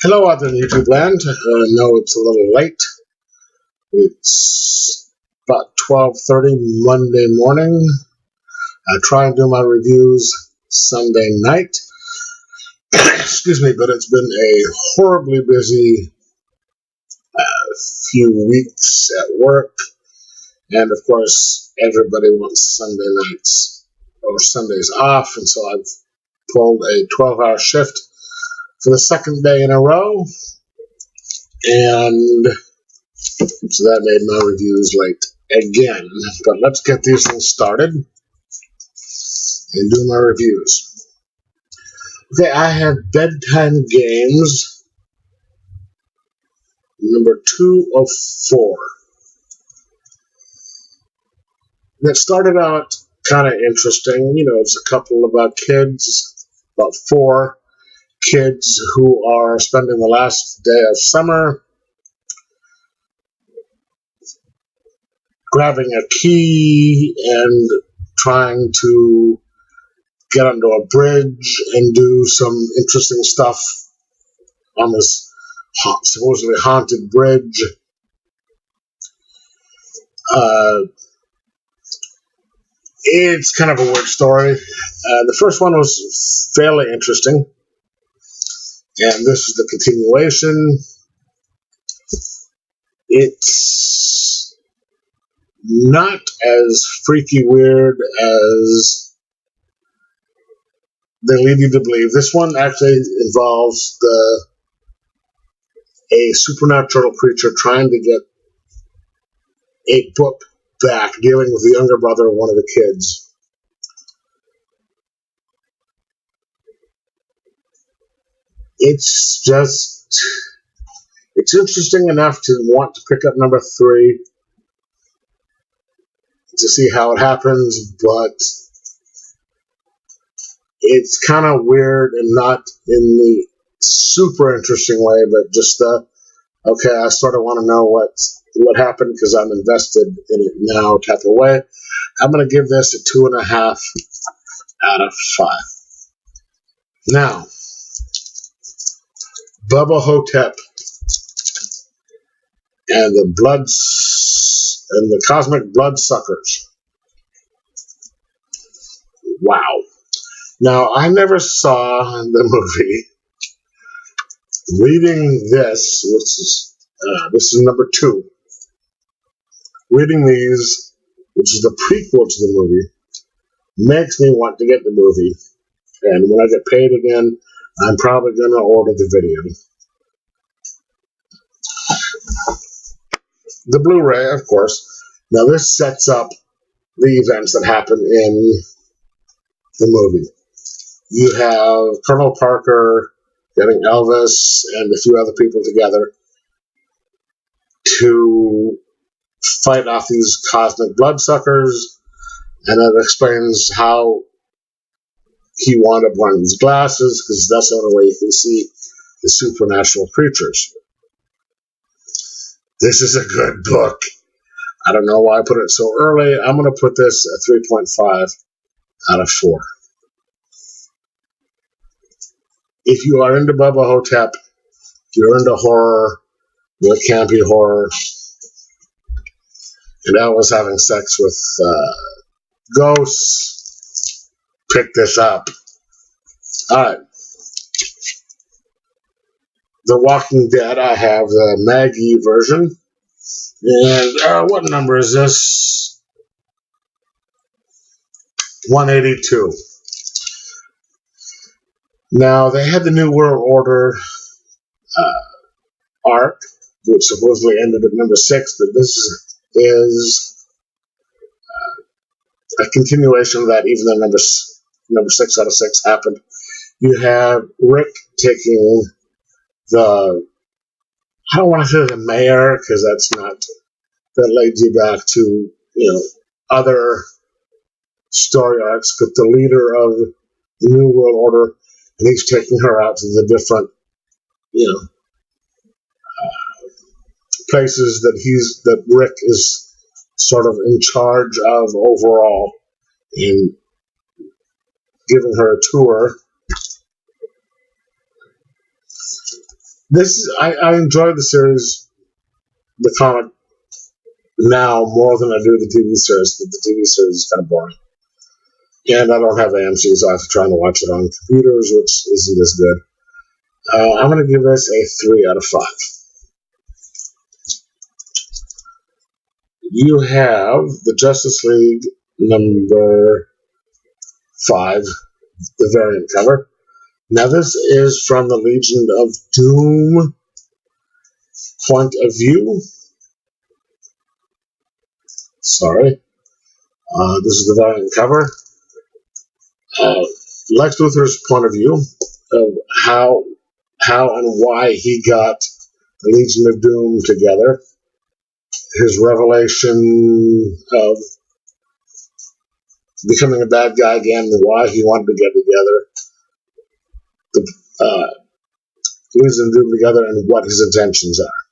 Hello out there in YouTube land. I know it's a little late. It's about 12:30 Monday morning. I try and do my reviews Sunday night. Excuse me, but it's been a horribly busy few weeks at work. And of course, everybody wants Sunday nights or Sundays off. And so I've pulled a 12-hour shift for the second day in a row. And so that made my reviews late again. But let's get these things started and do my reviews. Okay, I have Bedtime Games number 2 of 4. And it started out kind of interesting. You know, it's a couple about kids, about 4 kids who are spending the last day of summer grabbing a key and trying to get onto a bridge and do some interesting stuff on this supposedly haunted bridge. It's kind of a weird story. The first one was fairly interesting, and this is the continuation. It's not as freaky weird as they lead you to believe. This one actually involves a supernatural creature trying to get a book back, dealing with the younger brother of one of the kids. It's interesting enough to want to pick up number 3 to see how it happens, but it's kind of weird and not in the super interesting way, but just okay, I sort of want to know what happened because I'm invested in it now type of way. I'm going to give this a 2.5 out of 5. Now, Bubba Hotep and the Cosmic Bloodsuckers. Wow. Now, I never saw the movie. Reading this, this is number 2. Reading these, which is the prequel to the movie, makes me want to get the movie. And when I get paid again, I'm probably going to order the video. The Blu-ray, of course. Now, this sets up the events that happen in the movie. You have Colonel Parker getting Elvis and a few other people together to fight off these cosmic bloodsuckers, and it explains how he wound up wearing these glasses, because that's the only way you can see the supernatural creatures. This is a good book. I don't know why I put it so early. I'm going to put this at 3.5 out of 4. If you are into Bubba Hotep, if you're into horror, really campy horror, and I was having sex with ghosts, pick this up. Alright. The Walking Dead, I have the McGee version. And what number is this? 182. Now, they had the New World Order arc, which supposedly ended at number 6, but this is a continuation of that, even though number 6 out of 6 happened. You have Rick taking I don't want to say the mayor, because that leads you back to, other story arcs, but the leader of the New World Order, and he's taking her out to the different, places that Rick is sort of in charge of overall, and giving her a tour. I enjoy the series, the comic now more than I do the TV series. The TV series is kind of boring. And I don't have AMC, so I have to try to watch it on computers, which isn't as good. I'm going to give this a 3 out of 5. You have the Justice League number 5, the variant cover. Now, this is from the Legion of Doom point of view. Sorry. This is the variant cover. Lex Luthor's point of view of how and why he got the Legion of Doom together. His revelation of becoming a bad guy again, and why he wanted to get together. The Legion of Doom together and what his intentions are.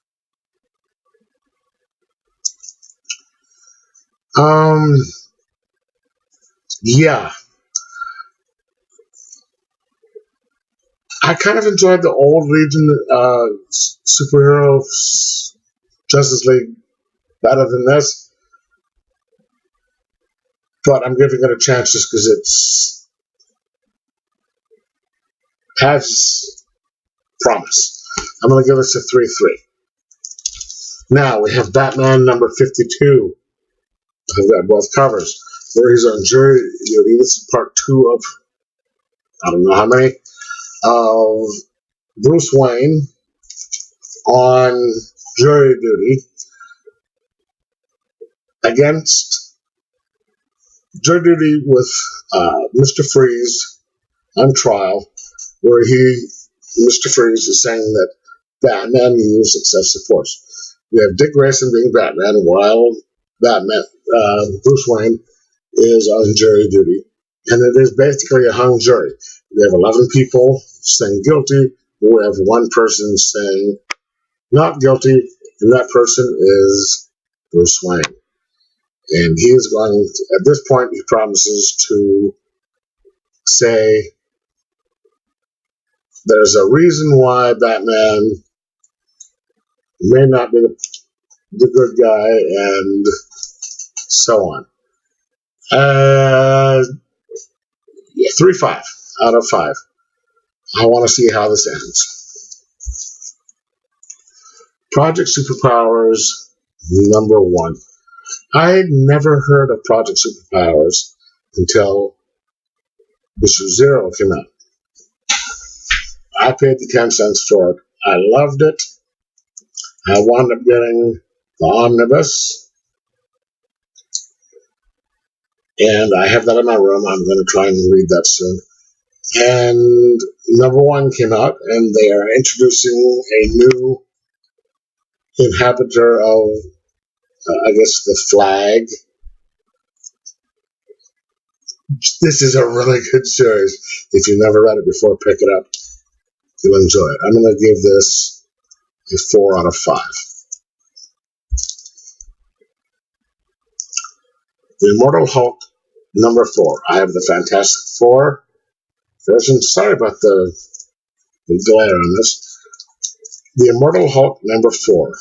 Yeah. I kind of enjoyed the old Legion superhero Justice League better than this, but I'm giving it a chance just because it's has promise. I'm going to give this a 3-3. Now we have Batman number 52. I've got both covers where he's on jury duty. This is part 2 of I don't know how many of Bruce Wayne on jury duty against jury duty with Mr. Freeze on trial, where Mr. Freeze is saying that Batman used excessive force. We have Dick Grayson being Batman while Bruce Wayne is on jury duty, and it is basically a hung jury. We have 11 people saying guilty, we have one person saying not guilty, and that person is Bruce Wayne. And he is going to, at this point, he promises to say there's a reason why Batman may not be the good guy, and so on. 3-5 out of 5. I want to see how this ends. Project Superpowers number 1. I had never heard of Project Superpowers until Issue 0 came out. I paid the 10 cents for it. I loved it. I wound up getting the omnibus, and I have that in my room. I'm going to try and read that soon. And number 1 came out, and they are introducing a new inhabitor of, I guess, the flag. This is a really good series. If you've never read it before, pick it up. You'll enjoy it. I'm going to give this a 4 out of 5. The Immortal Hulk number 4. I have the Fantastic Four version. Sorry about the glare on this. The Immortal Hulk number 4.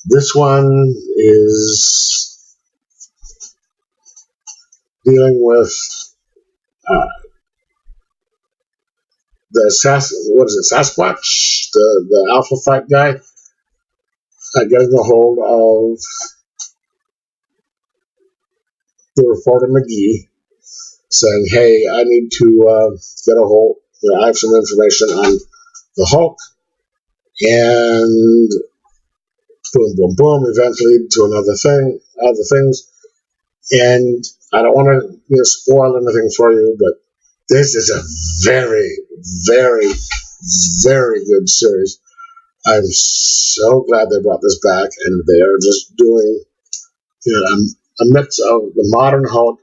This one is dealing with Sasquatch, the Alpha Fight guy, getting a hold of the reporter McGee, saying, "Hey, I need to get a hold. I have some information on the Hulk," and boom, boom, boom. Events lead to other things, and I don't want to spoil anything for you, but this is a very, very, very good series. I'm so glad they brought this back, and they are just doing a mix of the modern Hulk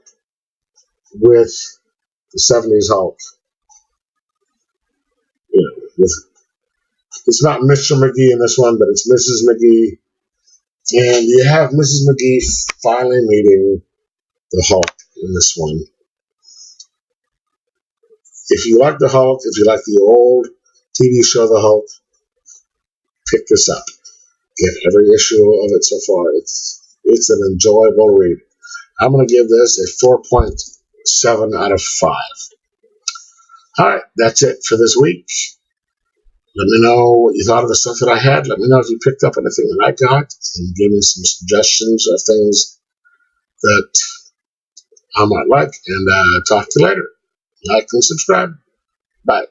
with the 70s Hulk. It's not Mr. McGee in this one, but it's Mrs. McGee. And you have Mrs. McGee finally meeting the Hulk in this one. If you like the Hulk, if you like the old TV show The Hulk. Pick this up. Get every issue of it so far. It's an enjoyable read. I'm going to give this a 4.7 out of 5. All right, that's it for this week. Let me know what you thought of the stuff that I had. Let me know if you picked up anything that I got, and give me some suggestions of things that I might like. And talk to you later. Like and subscribe. Bye.